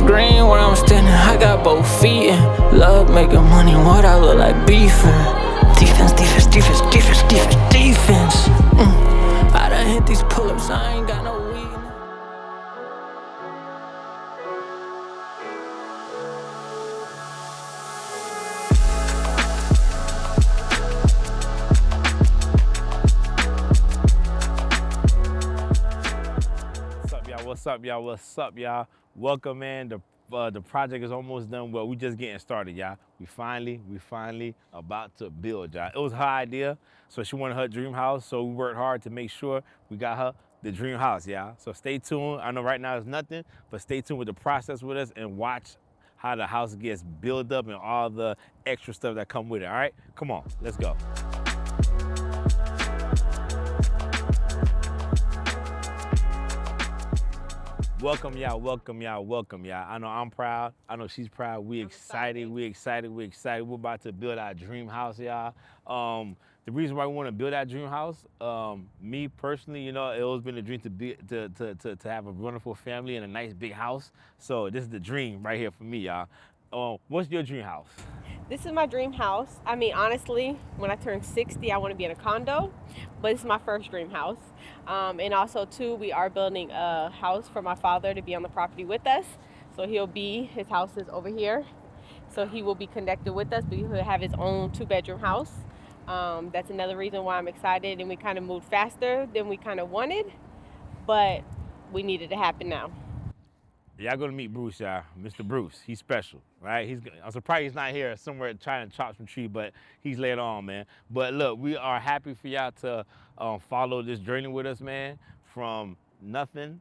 green where I'm standing, I got both feet in. Love making money, what I look like beefing. Defense, defense, defense, defense, defense, defense. I done hit these pull-ups, I ain't got no weakness. What's up, y'all? What's up, y'all? Welcome, man. The project is almost done. Well, we just getting started, y'all. We finally about to build, y'all. It was her idea, so she wanted her dream house. So we worked hard to make sure we got her the dream house, y'all. So stay tuned. I know right now it's nothing, but stay tuned with the process with us and watch how the house gets built up and all the extra stuff that come with it. All right, come on, let's go. Welcome y'all, welcome y'all, welcome y'all. I know I'm proud, I know she's proud. We excited. We're about to build our dream house, y'all. The reason why we want to build that dream house, me personally, you know, it always been a dream to have a wonderful family and a nice big house. So this is the dream right here for me, y'all. What's your dream house? This is my dream house. I mean, honestly, when I turn 60, I want to be in a condo, but it's my first dream house. And also, too, we are building a house for my father to be on the property with us. So his house is over here. So he will be connected with us, but he'll have his own 2-bedroom house. That's another reason why I'm excited, and we kind of moved faster than we kind of wanted, but we needed to happen now. Y'all gonna meet Bruce, y'all. Mr. Bruce, he's special, right? I'm surprised he's not here somewhere trying to chop some tree, but he's later on, man. But look, we are happy for y'all to follow this journey with us, man. From nothing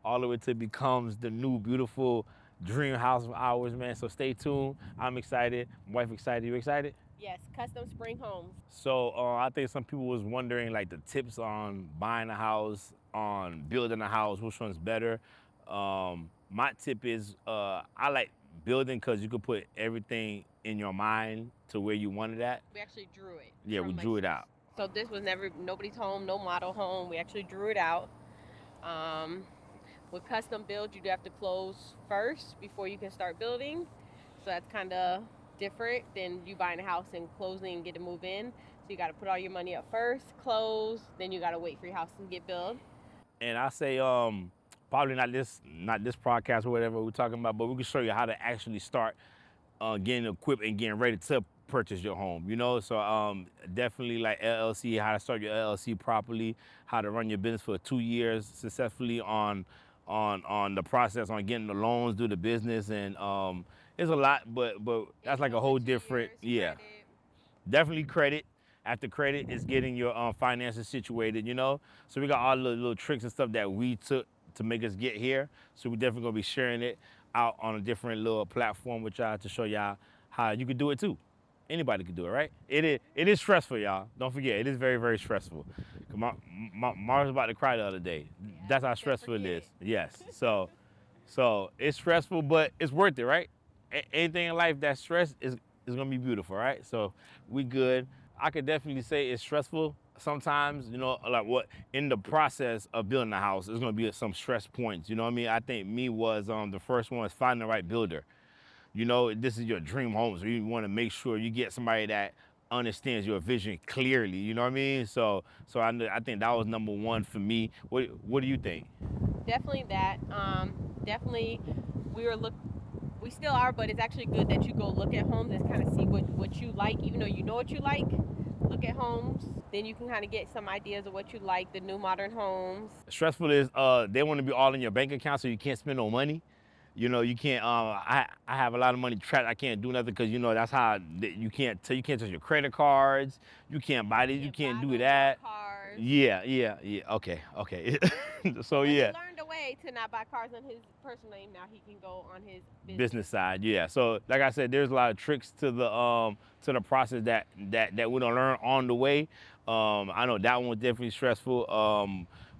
all the way to becomes the new beautiful dream house of ours, man. So stay tuned. I'm excited. My wife excited. You excited? Yes, Custom Spring Homes. So I think some people was wondering like the tips on buying a house, on building a house, which one's better. My tip is I like building because you could put everything in your mind to where you want it at. We actually drew it. Yeah, we drew it out. So this was never nobody's home, no model home. We actually drew it out. With custom build, you do have to close first before you can start building. So that's kind of different than you buying a house and closing and get to move in. So you got to put all your money up first, close, then you got to wait for your house to get built. And I say probably not this podcast or whatever we're talking about, but we can show you how to actually start getting equipped and getting ready to purchase your home, you know? So definitely like LLC, how to start your LLC properly, how to run your business for 2 years successfully on the process on getting the loans, do the business, and it's a lot, but that's like a whole different, yeah. Definitely credit. After credit is getting your finances situated, you know? So we got all the little tricks and stuff that we took to make us get here. So we definitely gonna be sharing it out on a different little platform with y'all to show y'all how you could do it too. Anybody could do it, right? It is stressful, y'all. Don't forget, it is very, very stressful. Mars was about to cry the other day. That's how stressful it is. Yes. So it's stressful, but it's worth it, right? Anything in life that's stress is gonna be beautiful, right? So we good. I could definitely say it's stressful sometimes, you know, like what in the process of building a house, there's gonna be some stress points. You know what I mean? I think me was the first one was finding the right builder. You know, this is your dream home, so you want to make sure you get somebody that understands your vision clearly. You know what I mean? So I think that was number one for me. What do you think? Definitely that. Definitely, we still are, but it's actually good that you go look at homes and kind of see what you like, even though you know what you like. Look at homes, then you can kind of get some ideas of what you like, the new modern homes. Stressful is they want to be all in your bank account, so you can't spend no money. You know, you can't. I have a lot of money trapped. I can't do nothing because you know that's how you can't touch your credit cards. You can't buy this. You can't do that. Cars. Yeah. Okay. So yeah. He learned a way to not buy cars on his personal name. Now he can go on his Business side, yeah. So like I said, there's a lot of tricks to the process that we don't learn on the way. I know that one was definitely stressful.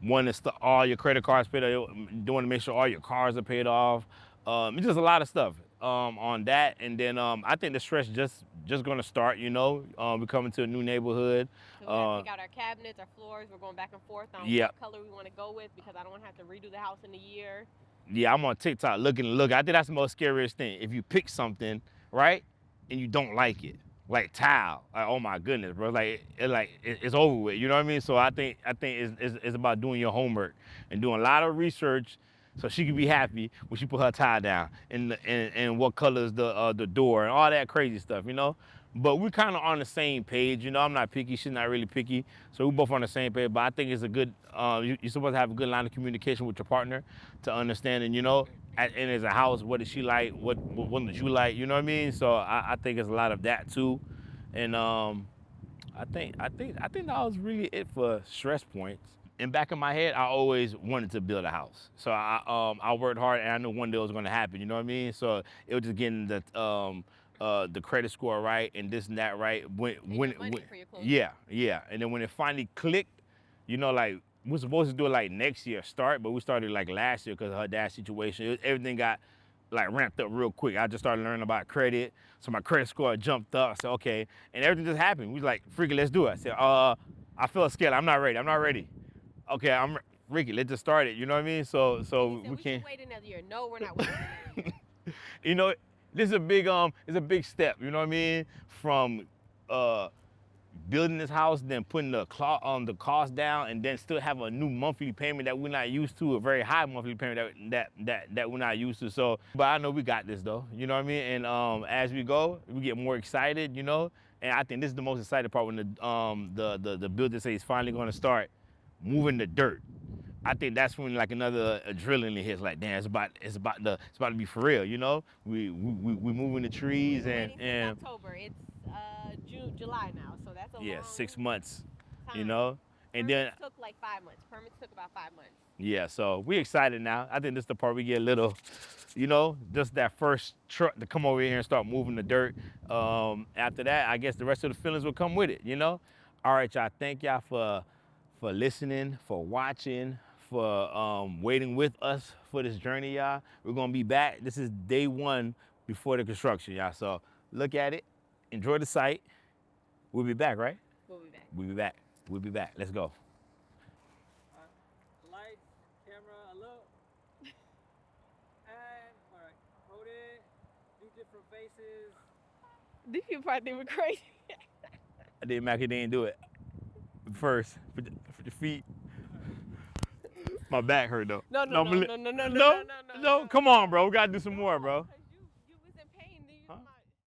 One is all your credit cards paid off. Doing to make sure all your cars are paid off. It's just a lot of stuff on that, and then I think the stress just gonna start. You know, we're coming to a new neighborhood. So we gotta pick out our cabinets, our floors. We're going back and forth on what color we want to go with because I don't want to have to redo the house in a year. Yeah, I'm on TikTok looking. I think that's the most scariest thing. If you pick something, right, and you don't like it, like tile, like oh my goodness, bro, it's over with. You know what I mean? So I think it's about doing your homework and doing a lot of research, so she can be happy when she put her tile down and what color is the door and all that crazy stuff, you know. But we're kind of on the same page, you know. I'm not picky, she's not really picky, so we're both on the same page. But I think it's a good, you're supposed to have a good line of communication with your partner to understand, and you know, and as a house, what does she like, what does you like, you know what I mean? So I think it's a lot of that too, and I think that was really it for stress points. In back of my head, I always wanted to build a house. So I worked hard, and I knew one day it was going to happen. You know what I mean? So it was just getting the credit score right and this and that right. Money for your clothes. Yeah. And then when it finally clicked, you know, like we're supposed to do it like next year start, but we started like last year because of her dad's situation. Everything got like ramped up real quick. I just started learning about credit, so my credit score jumped up. I said okay, and everything just happened. We was like, freaking, let's do it. I said, I feel scared. I'm not ready. Okay, I'm Ricky. Let's just start it. You know what I mean? So He said, we can't. should wait another year. No, we're not waiting. You know, this is it's a big step. You know what I mean? From building this house, then putting the cost down, and then still have a new monthly payment that we're not used to, a very high monthly payment that we're not used to. So, but I know we got this though. You know what I mean? And as we go, we get more excited. You know, and I think this is the most exciting part when the builder says he's finally going to start moving the dirt. I think that's when like another adrenaline hits. Like, damn, it's about to be for real. You know, we moving the trees and October. It's July now, so that's a yeah, long 6 months. time. You know, and then Permits took like 5 months. Permits took about 5 months. yeah, so we excited now. I think this is the part we get a little, you know, just that first truck to come over here and start moving the dirt. After that, I guess the rest of the feelings will come with it. You know. All right, y'all. Thank y'all for listening, for watching, for waiting with us for this journey, y'all. We're gonna be back. This is day 1 before the construction, y'all. So look at it, enjoy the site. We'll be back, right? We'll be back. Let's go. Lights, camera, look. And all right, hold it. Do different faces. These people probably think we're crazy. I did Mackie didn't do it first for the feet. My back hurt though. No. Come on, bro. We gotta do some more, bro.